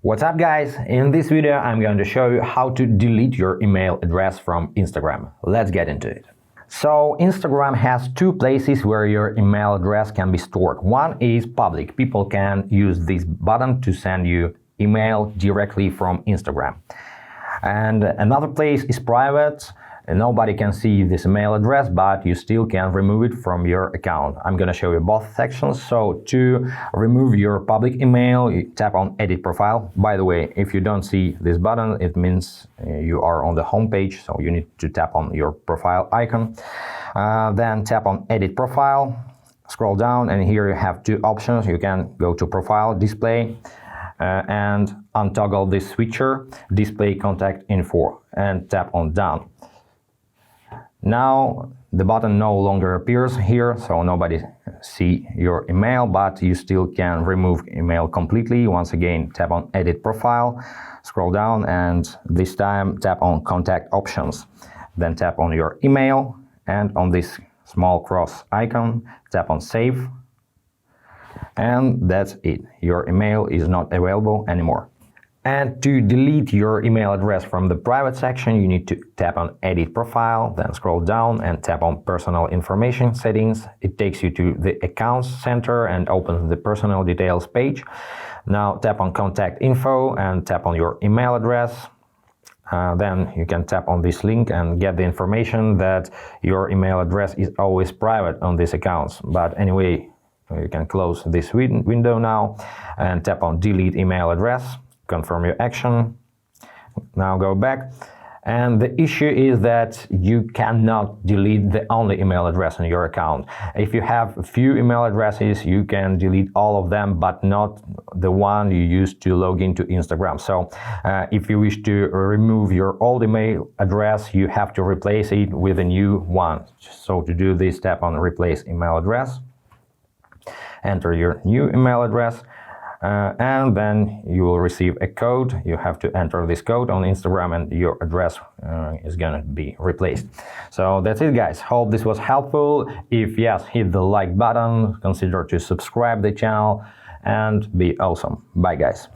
What's up guys? In this video I'm going to show you how to delete your email address from Instagram. Let's get into it. So Instagram has two places where your email address can be stored. One is public. People can use this button to send you email directly from Instagram. And another place is private. Nobody can see this email address, but you still can remove it from your account. I'm going to show you both sections. So to remove your public email, you tap on Edit Profile. By the way, if you don't see this button, it means you are on the home page, so you need to tap on your profile icon. Then tap on Edit Profile, scroll down, and here you have two options. You can go to Profile, Display, and untoggle this switcher, Display Contact Info, and tap on Done. Now the button no longer appears here, so nobody see your email, but you still can remove email completely. Once again, tap on Edit Profile, scroll down, and this time tap on Contact Options. Then tap on your email, and on this small cross icon, tap on Save. And that's it. Your email is not available anymore. And to delete your email address from the private section, you need to tap on Edit Profile, then scroll down and tap on Personal Information Settings. It takes you to the Accounts Center and opens the Personal Details page. Now tap on Contact Info and tap on your email address. Then you can tap on this link and get the information that your email address is always private on these accounts. But anyway, you can close this window now and tap on Delete Email Address. Confirm your action. Now go back. And the issue is that you cannot delete the only email address on your account. If you have a few email addresses, you can delete all of them, but not the one you used to log into Instagram. So if you wish to remove your old email address, you have to replace it with a new one. So to do this, tap on Replace Email Address. Enter your new email address. And then you will receive a code. You have to enter this code on Instagram and your address is gonna be replaced. So that's it guys. Hope this was helpful. If yes, hit the like button, consider to subscribe the channel, and be awesome. Bye guys.